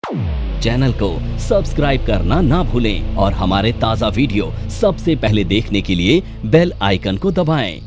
Channel को subscribe करना ना भूलें और हमारे ताज़ा वीडियो सबसे पहले देखने के लिए बेल आइकन को दबाएं।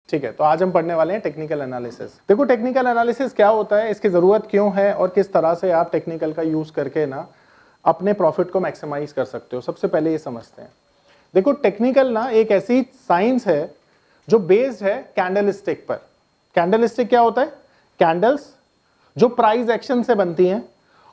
ठीक है, तो आज हम पढ़ने वाले हैं टेक्निकल एनालिसिस। देखो टेक्निकल एनालिसिस क्या होता है, इसकी जरूरत क्यों है और किस तरह से आप टेक्निकल का यूज करके ना अपने प्रॉफिट को मैक्सिमाइज कर सकते हो, सबसे पहले ये समझते हैं। देखो टेक्निकल ना एक ऐसी साइंस है जो बेस्ड है कैंडलस्टिक पर। कैंडलस्टिक क्या होता है? कैंडल्स जो प्राइस एक्शन से बनती हैं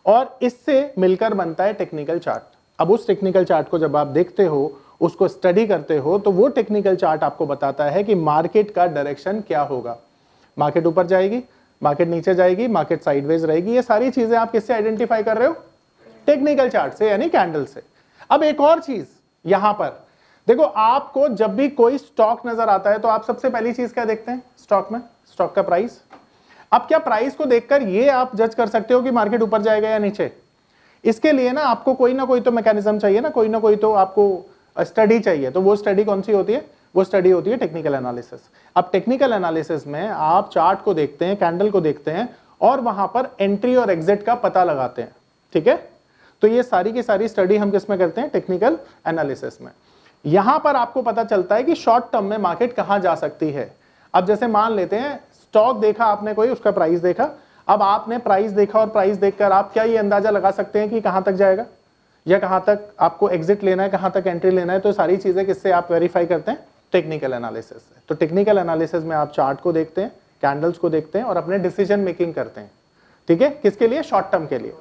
और इससे मिलकर बनता है टेक्निकल चार्ट। अब उस टेक्निकल चार्ट को जब आप देखते हो, उसको स्टडी करते हो, तो वो टेक्निकल चार्ट आपको बताता है कि मार्केट का डायरेक्शन क्या होगा। मार्केट ऊपर जाएगी, मार्केट नीचे जाएगी, मार्केट साइडवेज रहेगी। ये सारी चीजें आप किससे आइडेंटिफाई कर रहे हो? टेक्निकल चार्ट से, यानी कैंडल से। अब एक और चीज यहां पर देखो, आपको जब भी कोई स्टॉक नजर आता है तो आप सबसे पहली चीज क्या देखते हैं स्टॉक में? स्टॉक का प्राइस। अब क्या प्राइस को देखकर ये आप जज कर सकते हो कि मार्केट ऊपर जाएगा या नीचे? इसके लिए ना आपको कोई ना कोई तो मैकेनिज्म चाहिए ना, कोई ना कोई तो आपको स्टडी चाहिए। तो वो स्टडी कौन सी होती है? वो स्टडी होती है टेक्निकल एनालिसिस। अब टेक्निकल एनालिसिस में आप चार्ट को देखते हैं, कैंडल को देखते हैं और वहां पर एंट्री और एग्जिट का पता लगाते हैं। ठीक है, तो ये सारी की सारी स्टडी हम किस में करते हैं? टेक्निकल एनालिसिस में। यहां पर आपको पता चलता है कि शॉर्ट टर्म में मार्केट कहां जा सकती है। अब जैसे मान लेते हैं स्टॉक देखा आपने, कोई उसका प्राइस देखा। अब आपने प्राइस देखा और प्राइस देखकर आप क्या ये अंदाजा लगा सकते हैं कि कहां तक जाएगा या कहां तक आपको एग्जिट लेना है, कहां तक एंट्री लेना है? तो सारी चीजें किससे आप वेरीफाई करते हैं? टेक्निकल एनालिसिस से। तो टेक्निकल एनालिसिस में आप चार्ट को देखते हैं, कैंडल्स को देखते हैं और अपने डिसीजन मेकिंग करते हैं। ठीक है, किसके लिए? शॉर्ट टर्म के लिए।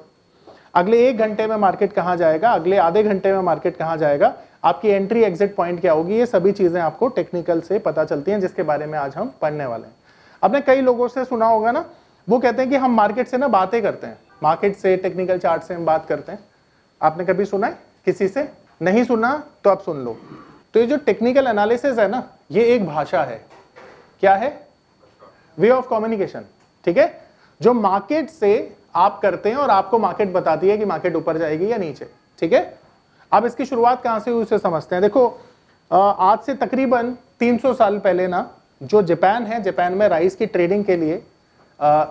अगले 1 घंटे में मार्केट कहां जाएगा, अगले आधे घंटे में मार्केट कहां जाएगा, आपकी एंट्री एग्जिट पॉइंट क्या होगी, ये सभी चीजें आपको टेक्निकल से पता चलती हैं, जिसके बारे में आज हम पढ़ने वाले हैं। आपने कई लोगों से सुना होगा ना, वो कहते हैं कि हम मार्केट से ना बातें करते हैं, मार्केट से टेक्निकल चार्ट से हम बात करते हैं। आपने कभी सुना है किसी से? नहीं सुना तो आप सुन लो। तो ये जो टेक्निकल एनालिसिस है ना, ये एक भाषा है। क्या है? Way of communication. ठीक है, जो मार्केट से आप करते हैं और आपको मार्केट बताती है कि मार्केट ऊपर जाएगी या नीचे। ठीक है, अब इसकी शुरुआत कहां से हुई उसे समझते हैं। देखो आज से तकरीबन 300 साल पहले ना, जो जापान है, जापान में राइस की ट्रेडिंग के लिए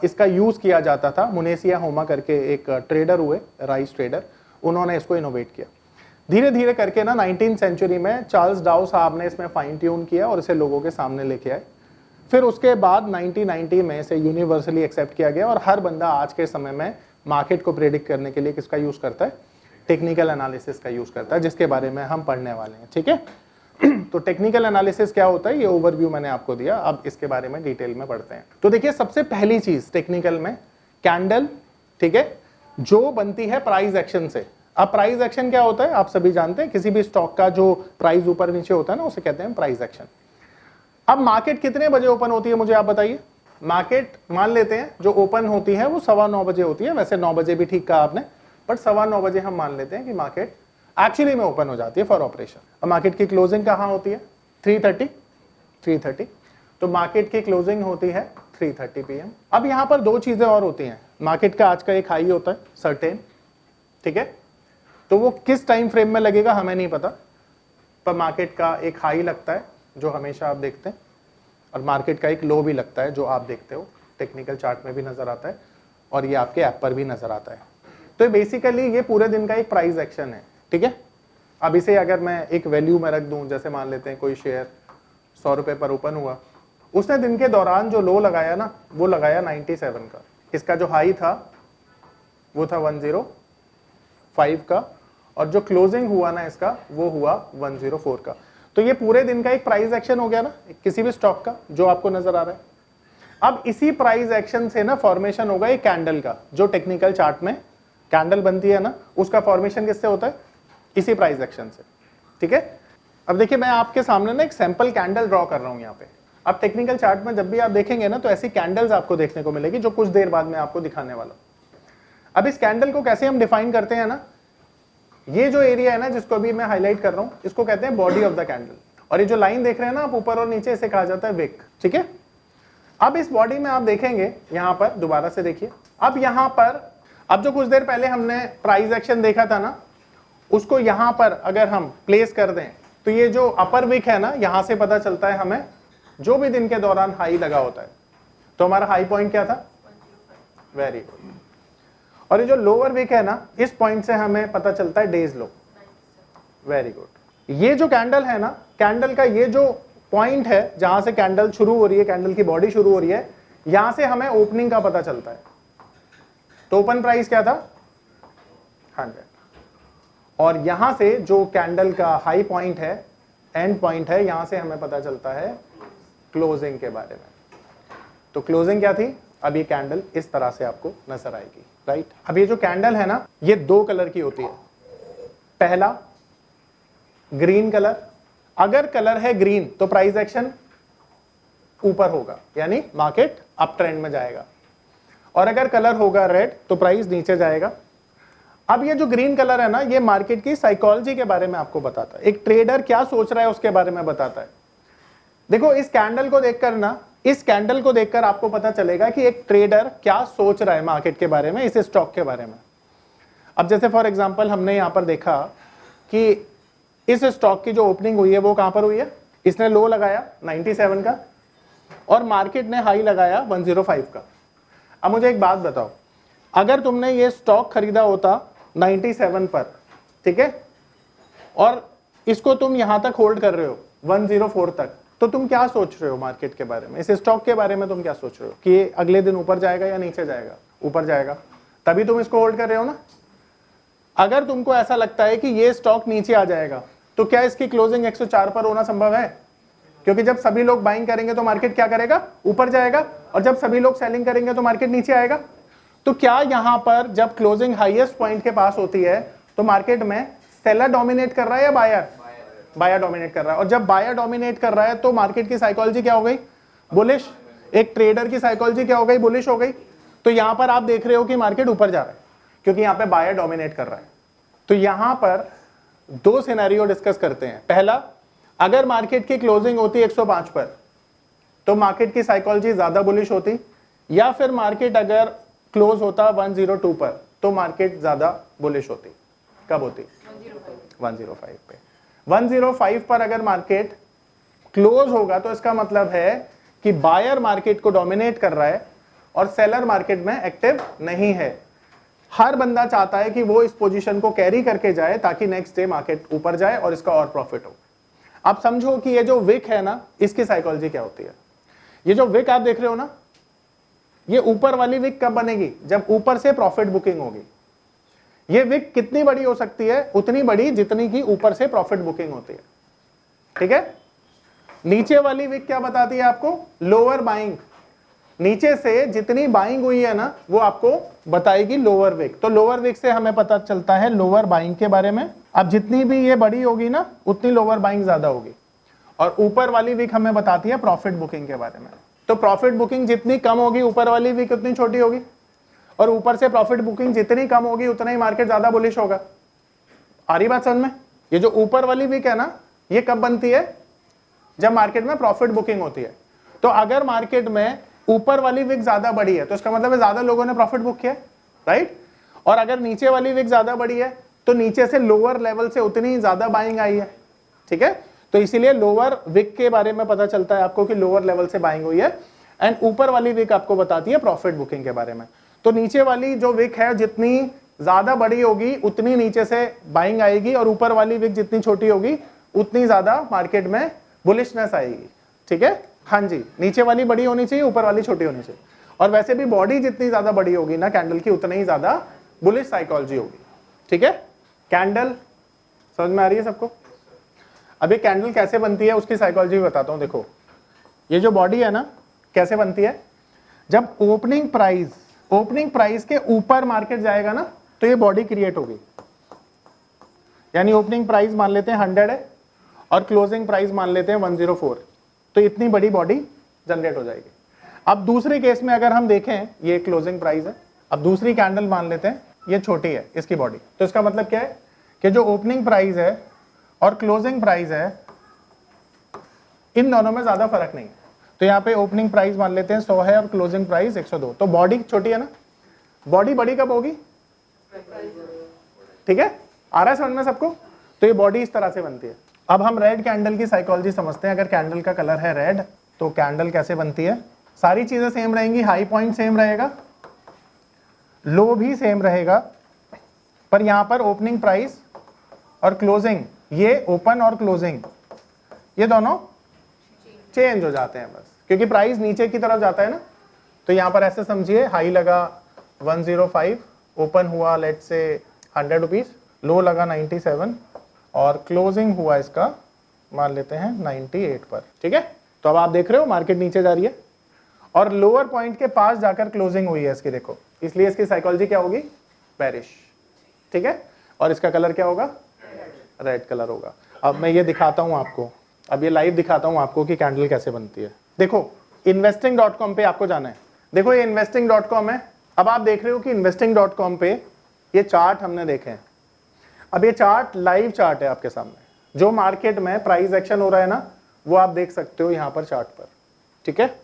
इसका यूज किया जाता था। मुनेसिया होमा करके एक ट्रेडर हुए, राइस ट्रेडर, उन्होंने इसको इनोवेट किया। धीरे धीरे करके ना 19वीं सेंचुरी में चार्ल्स डाउ साहब ने इसमें फाइन ट्यून किया और इसे लोगों के सामने लेके आए। फिर उसके बाद 1990 में इसे यूनिवर्सली एक्सेप्ट किया गया और हर बंदा आज के समय में मार्केट को प्रेडिक्ट करने के लिए किसका यूज करता है? टेक्निकल एनालिसिस का यूज करता है, जिसके बारे में हम पढ़ने वाले हैं। ठीक है, तो टेक्निकल एनालिसिस क्या होता है, ये ओवरव्यू मैंने आपको दिया। अब इसके बारे में डिटेल में पढ़ते हैं। तो देखिए, सबसे पहली चीज टेक्निकल में कैंडल, ठीक है, जो बनती है प्राइस एक्शन से। अब प्राइस एक्शन क्या होता है आप सभी जानते हैं, किसी भी स्टॉक का जो प्राइस ऊपर नीचे होता है ना, उसे कहते हैं प्राइस एक्शन। अब मार्केट कितने बजे ओपन होती है मुझे आप बताइए? मार्केट मान लेते हैं जो ओपन होती है वो 9:15 बजे होती है। वैसे 9 बजे भी ठीक कहा आपने, बट 9:15 बजे हम मान लेते हैं कि मार्केट एक्चुअली में ओपन हो जाती है फॉर ऑपरेशन। अब मार्केट की क्लोजिंग कहां होती है? 3:30। तो मार्केट की क्लोजिंग होती है 3:30 PM। अब यहां पर दो चीजें और होती हैं। मार्केट का आज का एक हाई होता है सर्टेन, ठीक है, तो वो किस टाइम फ्रेम में लगेगा हमें नहीं पता, पर मार्केट का एक हाई लगता है जो हमेशा आप देखते हैं, और मार्केट का एक लो भी लगता है जो आप देखते हो, टेक्निकल चार्ट में भी नजर आता है और ये आपके ऐप पर भी नजर आता है। तो बेसिकली ये पूरे दिन का एक प्राइस एक्शन है। ठीक है, अब इसे अगर मैं एक वैल्यू में रख दूं, जैसे मान लेते हैं कोई शेयर 100 रुपए पर ओपन हुआ, उसने दिन के दौरान जो लो लगाया ना, वो लगाया 97 का। इसका जो हाई था वो था 105 का, और जो क्लोजिंग हुआ ना इसका वो हुआ 104 का। तो ये पूरे दिन का एक प्राइस एक्शन हो गया ना किसी भी स्टॉक का, जो आपको नजर आ रहा है। अब इसी प्राइस एक्शन से ना फॉर्मेशन होगा एक कैंडल का, जो टेक्निकल चार्ट में कैंडल बनती है ना, उसका फॉर्मेशन किससे होता है? इसी प्राइस एक्शन से। ठीक है, अब देखिए मैं आपके सामने ना एक सैंपल कैंडल ड्रॉ कर रहा हूं यहाँ पे। अब टेक्निकल चार्ट में जब भी आप देखेंगे ना, तो ऐसी कैंडल्स आपको देखने को मिलेगी, जो कुछ देर बाद में आपको दिखाने वाला। अब इस कैंडल को कैसे हम डिफाइन करते हैं ना, ये जो एरिया है ना जिसको अभी मैं हाईलाइट कर रहा हूं, इसको कहते हैं बॉडी ऑफ द कैंडल, और ये जो लाइन देख रहे हैं ना आप ऊपर और नीचे, इसे कहा जाता है विक। ठीक है, अब इस बॉडी में आप देखेंगे यहां पर, दोबारा से देखिए, अब यहां पर अब जो कुछ देर पहले हमने प्राइस एक्शन देखा था ना, उसको यहां पर अगर हम प्लेस कर दें तो ये जो अपर विक है ना, यहां से पता चलता है हमें जो भी दिन के दौरान हाई लगा होता है। तो हमारा हाई पॉइंट क्या था? Very good. और ये जो लोअर विक है ना, इस पॉइंट से हमें पता चलता है डेज लो। Very good. ये जो कैंडल है ना, कैंडल का ये जो पॉइंट है जहां से कैंडल शुरू हो रही है, कैंडल की बॉडी शुरू हो रही है, यहां से हमें ओपनिंग का पता चलता है। तो ओपन प्राइस क्या था? 100। और यहां से जो कैंडल का हाई पॉइंट है, एंड पॉइंट है, यहां से हमें पता चलता है क्लोजिंग के बारे में। तो क्लोजिंग क्या थी? अब ये कैंडल इस तरह से आपको नजर आएगी, राइट। अब ये जो कैंडल है ना, ये 2 कलर की होती है। पहला ग्रीन कलर, अगर कलर है ग्रीन तो प्राइस एक्शन ऊपर होगा, यानी मार्केट अप ट्रेंड में जाएगा। और अगर कलर होगा रेड तो प्राइस नीचे जाएगा। अब ये जो ग्रीन कलर है ना, ये मार्केट की साइकोलॉजी के बारे में आपको बताता है, एक ट्रेडर क्या सोच रहा है उसके बारे में बताता है। देखो इस कैंडल को देखकर ना, इस कैंडल को देखकर आपको पता चलेगा कि एक ट्रेडर क्या सोच रहा है मार्केट के बारे में, इस स्टॉक के बारे में। अब जैसे फॉर एग्जांपल हमने यहां पर देखा कि इस स्टॉक की जो ओपनिंग हुई है वो कहां पर हुई है? इसने लो लगाया 97 का और मार्केट ने हाई लगाया 105 का। अब मुझे एक बात बताओ, अगर तुमने ये स्टॉक खरीदा होता 97 पर, ठीक है, और इसको तुम यहां तक होल्ड कर रहे हो 104 तक, तो तुम क्या सोच रहे हो मार्केट के बारे में? इस स्टॉक के बारे में तुम क्या सोच रहे हो कि ये अगले दिन ऊपर जाएगा या नीचे जाएगा? ऊपर जाएगा, तभी तुम इसको होल्ड कर रहे हो ना। अगर तुमको ऐसा लगता है कि ये स्टॉक नीचे आ जाएगा, तो क्या इसकी क्लोजिंग 104 पर होना संभव है? क्योंकि जब सभी लोग बाइंग करेंगे तो मार्केट क्या करेगा? ऊपर जाएगा, और जब सभी लोग सेलिंग करेंगे तो मार्केट नीचे आएगा। तो क्या यहां पर जब क्लोजिंग हाईएस्ट पॉइंट के पास होती है तो मार्केट में सेलर डोमिनेट कर रहा है या बायर? बायर डोमिनेट कर रहा है। और जब बायर डोमिनेट कर रहा है तो मार्केट की साइकोलॉजी क्या हो गई? बुलिश। एक ट्रेडर की साइकोलॉजी क्या हो गई? बुलिश हो गई। तो यहां पर आप देख रहे हो कि मार्केट ऊपर जा रहा है क्योंकि यहां पे बायर डोमिनेट कर रहा है। तो यहां पर 2 सिनेरियो डिस्कस करते हैं। पहला, अगर मार्केट की क्लोजिंग होती 105 पर तो मार्केट की साइकोलॉजी ज्यादा बुलिश होती, या फिर मार्केट अगर क्लोज होता 102 पर तो मार्केट ज्यादा बुलिश होती। कब होती? 105 पे। 105 पर अगर मार्केट क्लोज होगा तो इसका मतलब है कि बायर मार्केट को डोमिनेट कर रहा है और सेलर मार्केट में एक्टिव नहीं है। हर बंदा चाहता है कि वो इस पोजीशन को कैरी करके जाए ताकि नेक्स्ट डे मार्केट ऊपर जाए और इसका और प्रॉफिट हो। आप समझो कि ये जो विक है ना, इसकी साइकोलॉजी क्या होती है। ये जो विक आप देख रहे हो ना, ये ऊपर वाली विक कब बनेगी? जब ऊपर से प्रॉफिट बुकिंग होगी। ये विक कितनी बड़ी हो सकती है? उतनी बड़ी जितनी की ऊपर से प्रॉफिट बुकिंग होती है, ठीक है। नीचे वाली विक क्या बताती है आपको? Lower buying. नीचे से जितनी बाइंग हुई है ना, वो आपको बताएगी लोअर विक। तो लोअर विक से हमें पता चलता है लोअर बाइंग के बारे में। अब जितनी भी ये बड़ी होगी ना, उतनी लोअर बाइंग ज्यादा होगी। और ऊपर वाली विक हमें बताती है प्रॉफिट बुकिंग के बारे में। तो प्रॉफिट बुकिंग जितनी कम होगी, ऊपर वाली विक उतनी छोटी होगी, और ऊपर से प्रॉफिट बुकिंग जितनी कम होगी उतना ही मार्केट ज्यादा बुलिश होगा। आ रही बात समझ में? ये जो ऊपर वाली विक है ना, ये कब बनती है? जब मार्केट में प्रॉफिट बुकिंग होती है। तो अगर मार्केट में ऊपर वाली विक ज्यादा बड़ी है तो इसका मतलब है ज्यादा लोगों ने प्रॉफिट बुक किया, राइट। और अगर नीचे वाली विक ज्यादा बड़ी है तो नीचे से लोअर लेवल से उतनी ज्यादा बाइंग आई है, ठीक है। तो इसीलिए लोअर विक के बारे में पता चलता है आपको कि लोअर लेवल से बाइंग हुई है, एंड ऊपर वाली विक आपको बताती है प्रॉफिट बुकिंग के बारे में। तो नीचे वाली जो विक है जितनी ज्यादा बड़ी होगी उतनी नीचे से बाइंग आएगी, और ऊपर वाली विक जितनी छोटी होगी उतनी ज्यादा मार्केट में बुलिशनेस आएगी, ठीक है। हाँ जी, नीचे वाली बड़ी होनी चाहिए, ऊपर वाली छोटी होनी चाहिए। और वैसे भी बॉडी जितनी ज्यादा बड़ी होगी ना कैंडल की, उतनी ही ज्यादा बुलिश साइकोलॉजी होगी, ठीक है। कैंडल समझ में आ रही है सबको? अब ये कैंडल कैसे बनती है उसकी साइकोलॉजी भी बताता हूं। देखो ये जो बॉडी है ना, कैसे बनती है? जब ओपनिंग प्राइस के ऊपर मार्केट जाएगा ना, तो ये बॉडी क्रिएट होगी। यानी ओपनिंग प्राइस मान लेते हैं 100 है और क्लोजिंग प्राइस मान लेते हैं 104, तो इतनी बड़ी बॉडी जनरेट हो जाएगी। अब दूसरे केस में अगर हम देखें, ये क्लोजिंग प्राइस है, अब दूसरी कैंडल मान लेते हैं ये छोटी है इसकी बॉडी, तो इसका मतलब क्या है कि जो ओपनिंग प्राइस है और क्लोजिंग प्राइस है, इन दोनों में ज्यादा फर्क नहीं है। तो यहाँ पे ओपनिंग प्राइस मान लेते हैं 100 है और क्लोजिंग प्राइस 102, तो बॉडी छोटी है ना। बॉडी बड़ी कब होगी? ठीक है, आ रहा है समझ में सबको? तो ये बॉडी इस तरह से बनती है। अब हम रेड कैंडल की साइकोलॉजी समझते हैं। अगर कैंडल का कलर है रेड तो कैंडल कैसे बनती है? सारी चीजें सेम रहेंगी, हाई पॉइंट सेम रहेगा, लो भी सेम रहेगा, पर यहां पर ओपनिंग प्राइस और क्लोजिंग, ये ओपन और क्लोजिंग ये दोनों चेंज हो जाते हैं बस, क्योंकि प्राइस नीचे की तरफ जाता है ना। तो यहां पर ऐसे समझिए, हाई लगा 105, ओपन हुआ लेट्स से 100 रुपीज, लो लगा 97 और क्लोजिंग हुआ इसका मान लेते हैं 98 पर। ठीक है, तो अब आप देख रहे हो मार्केट नीचे जा रही है और लोअर पॉइंट के पास जाकर क्लोजिंग हुई है इसकी, देखो, इसलिए इसकी साइकोलॉजी क्या होगी? बेरिश। ठीक है, और इसका कलर क्या होगा? रेड कलर होगा। अब मैं ये दिखाता हूं आपको, अब ये लाइव दिखाता हूं आपको कि कैंडल कैसे बनती है। देखो investing.com पे आपको जाना है। देखो ये investing.com है। अब आप देख रहे हो कि investing.com पे ये चार्ट हमने देखे हैं। अब ये चार्ट लाइव चार्ट है आपके सामने, जो मार्केट में प्राइस एक्शन हो रहा है ना, वो आप देख सकते हो यहाँ पर चार्ट पर। ठीक है,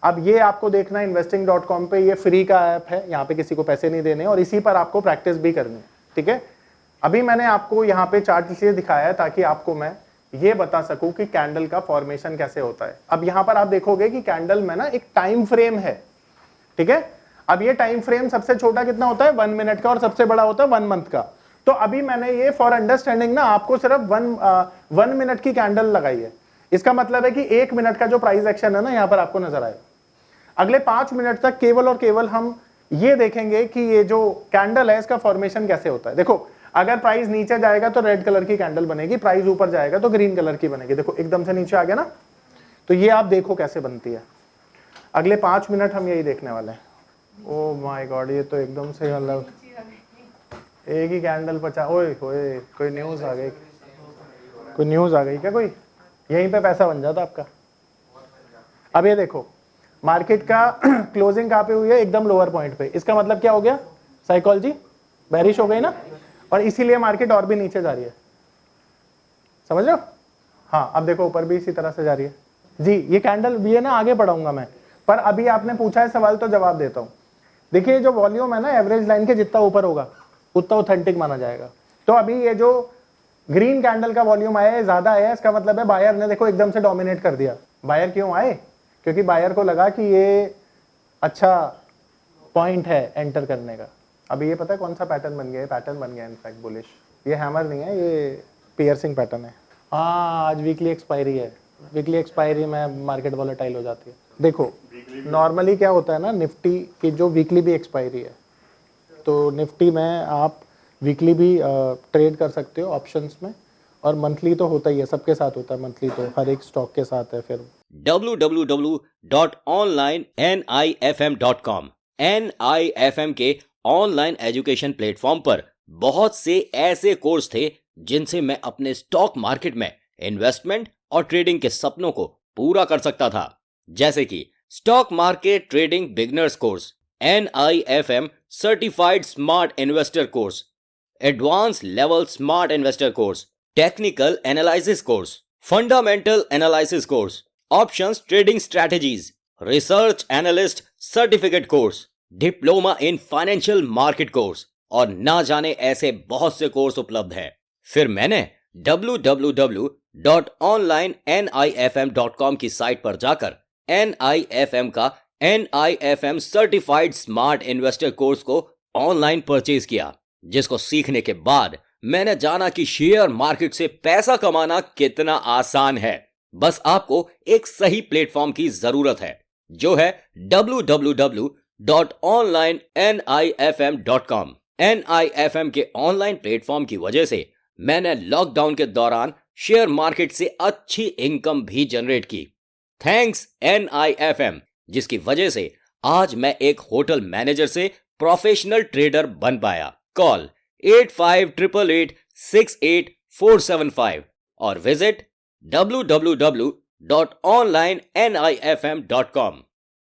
अब ये आपको देखना है investing.com पे, ये फ्री का ऐप है, यहाँ पे किसी को पैसे नहीं देने और इसी पर आपको प्रैक्टिस भी करनी है। ठीक है, अभी मैंने आपको यहाँ पे चार्ट इसलिए दिखाया है ताकि आपको मैं ये बता सकूं कि कैंडल का फॉर्मेशन कैसे होता है। अब यहां पर आप देखोगे कि कैंडल में ना एक टाइम फ्रेम है। ठीक है, अब ये टाइम फ्रेम सबसे छोटा कितना होता है? 1 मिनट का, और सबसे बड़ा होता है 1 मंथ का। तो अभी मैंने ये फॉर अंडरस्टैंडिंग ना आपको सिर्फ 1 मिनट की कैंडल लगाई है। इसका मतलब है कि 1 मिनट का जो प्राइस एक्शन है ना, यहां पर आपको नजर आएगा। अगले 5 मिनट तक केवल और केवल हम ये देखेंगे कि ये जो कैंडल है इसका फॉर्मेशन कैसे होता है। देखो, अगर प्राइस नीचे जाएगा तो रेड कलर की कैंडल बनेगी, प्राइस ऊपर जाएगा तो ग्रीन कलर की बनेगी। देखो एकदम से नीचे आ गया ना, तो ये आप देखो कैसे बनती है। अगले 5 मिनट हम यही देखने वाले हैं। ओ माय गॉड, ये तो एकदम से मतलब एक ही कैंडल 50। ओए होए, कोई न्यूज आ गई, कोई न्यूज आ गई क्या? कोई यहीं पे पैसा बन जाता आपका। अब ये देखो मार्केट का क्लोजिंग कहाँ पे हुई है? एकदम लोअर पॉइंट पे। इसका मतलब क्या हो गया? साइकोलॉजी बेरिश हो गई ना, और इसीलिए मार्केट और भी नीचे जा रही है। समझ रहे हो? हाँ, अब देखो ऊपर भी इसी तरह से जा रही है जी। ये कैंडल भी है ना, आगे बढ़ाऊंगा मैं, पर अभी आपने पूछा है सवाल तो जवाब देता हूं। देखिए जो वॉल्यूम है ना, एवरेज लाइन के जितना ऊपर होगा उतना ऑथेंटिक माना जाएगा। तो अभी ये जो ग्रीन कैंडल का वॉल्यूम आया है, ज्यादा आया है, इसका मतलब है बायर ने देखो एकदम से डोमिनेट कर दिया। बायर क्यों आए? क्योंकि बायर को लगा कि ये अच्छा पॉइंट है एंटर करने का। अभी ये पता है कौन सा पैटर्न बन गया? पैटर्न बन गया इनफैक्ट बुलिश। ये हैमर नहीं है, ये पियर्सिंग पैटर्न है। हाँ, आज वीकली एक्सपायरी है। वीकली एक्सपायरी में मार्केट वॉलेटाइल हो जाती है। देखो नॉर्मली क्या होता है ना, निफ्टी की जो वीकली भी एक्सपायरी है, तो निफ्टी में आप वीकली भी ट्रेड कर सकते हो ऑप्शंस में, और मंथली तो होता ही है, सबके साथ होता है मंथली, तो हर एक स्टॉक के साथ है। फिर www.onlinenifm.com NIFM के ऑनलाइन एजुकेशन प्लेटफॉर्म पर बहुत से ऐसे कोर्स थे जिनसे मैं अपने स्टॉक मार्केट में इन्वेस्टमेंट और ट्रेडिंग के सपनों को पूरा कर सकता था, जैसे कि stock market trading beginners course, NIFM certified smart investor course, advance level smart investor course, technical analysis course, fundamental analysis course, options trading strategies, research analyst certificate course, diploma in financial market course, और ना जाने ऐसे बहुत से course उपलब्ध हैं। फिर मैंने www.onlinenifm.com की साइट पर जाकर NIFM का NIFM certified smart investor course को ऑनलाइन परचेज किया, जिसको सीखने के बाद मैंने जाना कि शेयर मार्केट से पैसा कमाना कितना आसान है। बस आपको एक सही प्लेटफॉर्म की जरूरत है, जो है www.onlinenifm.com। NIFM के ऑनलाइन प्लेटफॉर्म की वजह से मैंने लॉकडाउन के दौरान शेयर मार्केट से अच्छी इनकम भी जनरेट की। थैंक्स NIFM, जिसकी वजह से आज मैं एक होटल मैनेजर से प्रोफेशनल ट्रेडर बन पाया। कॉल 8588688475 और विजिट www.onlinenifm.com।